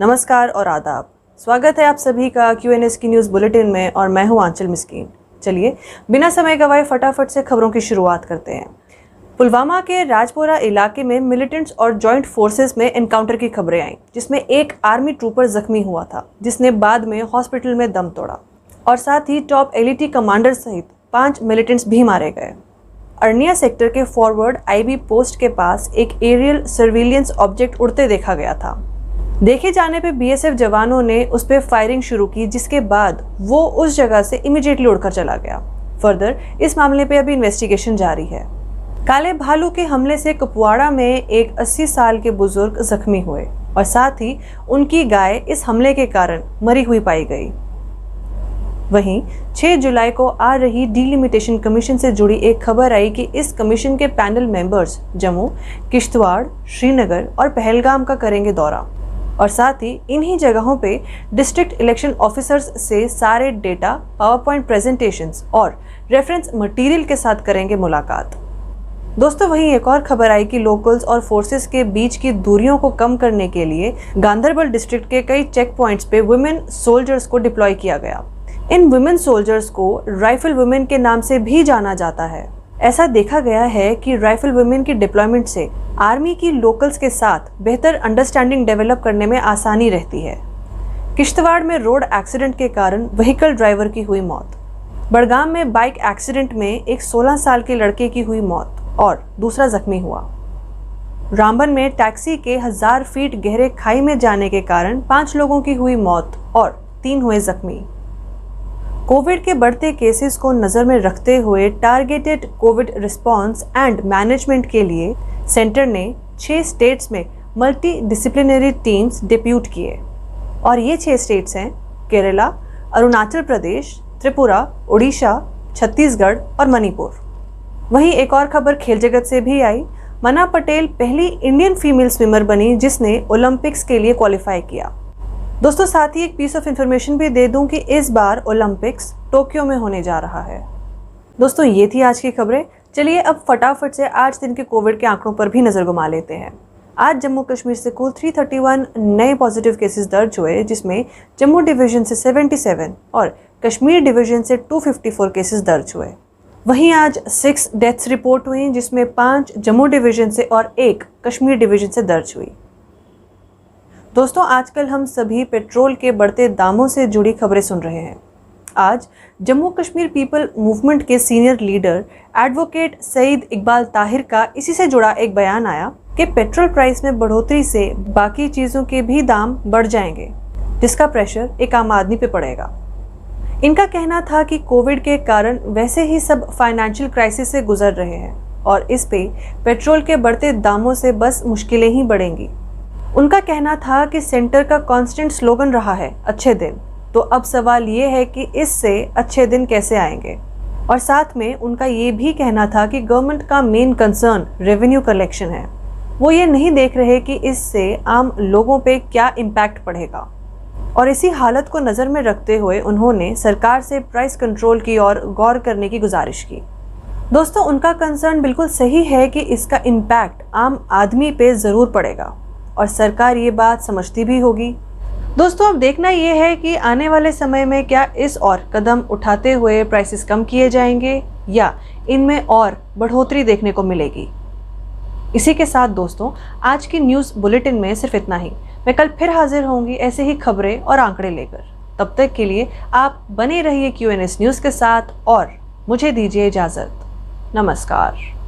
नमस्कार और आदाब। स्वागत है आप सभी का QNS की न्यूज़ बुलेटिन में और मैं हूं आंचल मिस्कीन। चलिए बिना समय गवाए फटाफट से खबरों की शुरुआत करते हैं। पुलवामा के राजपोरा इलाके में मिलिटेंट्स और जॉइंट फोर्सेस में एनकाउंटर की खबरें आईं, जिसमें एक आर्मी ट्रूपर जख्मी हुआ था, जिसने बाद में हॉस्पिटल में दम तोड़ा और साथ ही टॉप एलिटी कमांडर सहित 5 मिलिटेंट्स भी मारे गए। अर्निया सेक्टर के फॉरवर्ड IB पोस्ट के पास एक एरियल सर्विलियंस ऑब्जेक्ट उड़ते देखा गया था। देखे जाने पे BSF जवानों ने उस पर फायरिंग शुरू की, जिसके बाद वो उस जगह से इमीडिएटली उड़कर चला गया। फर्दर इस मामले पे अभी इन्वेस्टिगेशन जारी है। काले भालू के हमले से कुपवाड़ा में एक 80 साल के बुजुर्ग जख्मी हुए और साथ ही उनकी गाय इस हमले के कारण मरी हुई पाई गई। वहीं 6 जुलाई को आ रही डिलिमिटेशन कमीशन से जुड़ी एक खबर आई कि इस कमीशन के पैनल मेंबर्स जम्मू, किश्तवाड़, श्रीनगर और पहलगाम का करेंगे दौरा और साथ ही इन्हीं जगहों पे डिस्ट्रिक्ट इलेक्शन ऑफिसर्स से सारे डेटा, पावरपॉइंट प्रेजेंटेशंस और रेफरेंस मटेरियल के साथ करेंगे मुलाकात। दोस्तों, वहीं एक और खबर आई कि लोकल्स और फोर्सेस के बीच की दूरियों को कम करने के लिए गांधरबल डिस्ट्रिक्ट के कई चेक पॉइंट्स पे वुमेन सोल्जर्स को डिप्लॉय किया गया। इन वुमेन सोल्जर्स को राइफल वुमेन के नाम से भी जाना जाता है। ऐसा देखा गया है कि राइफल वुमेन की डिप्लॉयमेंट से आर्मी की लोकल्स के साथ बेहतर अंडरस्टैंडिंग डेवलप करने में आसानी रहती है। किश्तवाड़ में रोड एक्सीडेंट के कारण व्हीकल ड्राइवर की हुई मौत। बड़गाम में बाइक एक्सीडेंट में एक 16 साल के लड़के की हुई मौत और दूसरा जख्मी हुआ। रामबन में टैक्सी के 1000 फीट गहरे खाई में जाने के कारण 5 लोगों की हुई मौत और 3 हुए जख्मी। कोविड के बढ़ते केसेस को नज़र में रखते हुए targeted Covid response and management के लिए सेंटर ने 6 स्टेट्स में मल्टी डिसिप्लिनरी टीम्स डिप्यूट किए और ये 6 स्टेट्स हैं केरला, अरुणाचल प्रदेश, त्रिपुरा, उड़ीसा, छत्तीसगढ़ और मणिपुर। वहीं एक और खबर खेल जगत से भी आई। मना पटेल पहली इंडियन फीमेल स्विमर बनी जिसने ओलंपिक्स के लिए क्वालिफाई किया। दोस्तों, साथ ही एक पीस ऑफ इंफॉर्मेशन भी दे दूं कि इस बार ओलंपिक्स टोक्यो में होने जा रहा है। दोस्तों, ये थी आज की खबरें। चलिए अब फटाफट से आज दिन के कोविड के आंकड़ों पर भी नजर घुमा लेते हैं। आज जम्मू कश्मीर से कुल 331 नए पॉजिटिव केसेस दर्ज हुए, जिसमें जम्मू डिवीजन से 77 और कश्मीर डिवीजन से 254 केसेस दर्ज हुए। वहीं आज 6 डेथ्स रिपोर्ट हुई, जिसमें 5 जम्मू डिवीजन से और 1 कश्मीर डिवीजन से दर्ज हुई। दोस्तों, आजकल हम सभी पेट्रोल के बढ़ते दामों से जुड़ी खबरें सुन रहे हैं। आज जम्मू कश्मीर पीपल मूवमेंट के senior leader advocate Saeed Iqbal Tahir का इसी से जुड़ा एक बयान आया कि पेट्रोल प्राइस में बढ़ोतरी से बाकी चीज़ों के भी दाम बढ़ जाएंगे, जिसका प्रेशर एक आम आदमी पे पड़ेगा। इनका कहना था कि कोविड के कारण वैसे ही सब फाइनेंशियल क्राइसिस से गुजर रहे हैं और इस पे पेट्रोल के बढ़ते दामों से बस मुश्किलें ही बढ़ेंगी। उनका कहना था कि सेंटर का कांस्टेंट स्लोगन रहा है अच्छे दिन, तो अब सवाल ये है कि इससे अच्छे दिन कैसे आएंगे। और साथ में उनका ये भी कहना था कि गवर्नमेंट का मेन कंसर्न रेवेन्यू कलेक्शन है। वो ये नहीं देख रहे कि इससे आम लोगों पे क्या इम्पैक्ट पड़ेगा और इसी हालत को नज़र में रखते हुए उन्होंने सरकार से प्राइस कंट्रोल की ओर गौर करने की गुजारिश की। दोस्तों, उनका कंसर्न बिल्कुल सही है कि इसका इम्पैक्ट आम आदमी पे ज़रूर पड़ेगा और सरकार ये बात समझती भी होगी। दोस्तों, अब देखना ये है कि आने वाले समय में क्या इस और कदम उठाते हुए प्राइसेस कम किए जाएंगे या इनमें और बढ़ोतरी देखने को मिलेगी। इसी के साथ दोस्तों, आज की न्यूज़ बुलेटिन में सिर्फ इतना ही। मैं कल फिर हाजिर होंगी ऐसे ही खबरें और आंकड़े लेकर। तब तक के लिए आप बने रहिए QNS न्यूज़ के साथ और मुझे दीजिए इजाज़त। नमस्कार।